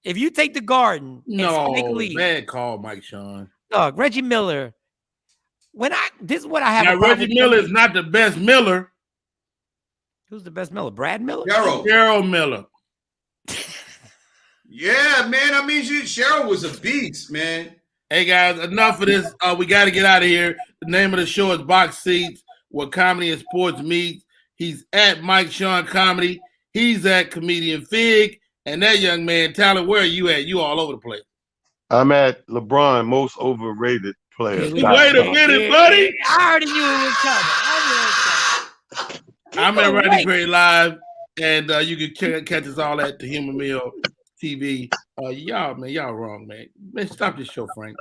If you take the Garden, bad call, Mike Sean. Reggie Miller. This is what I have. Now, Reggie Miller is not the best Miller. Who's the best Miller? Brad Miller? Cheryl Miller. Yeah, man. I mean, Cheryl was a beast, man. Hey, guys, enough of this. We got to get out of here. The name of the show is Box Seats, where comedy and sports meet. He's at Mike Sean Comedy. He's at Comedian Fig. And that young man, Tyler, where are you at? You all over the place. I'm at LeBron, most overrated player. Wait a minute, buddy. I already knew it was coming. I'm at Rodney Perry Live, and you can catch us all at the Human Meal TV. Y'all wrong, man. Man, stop this show, Frank.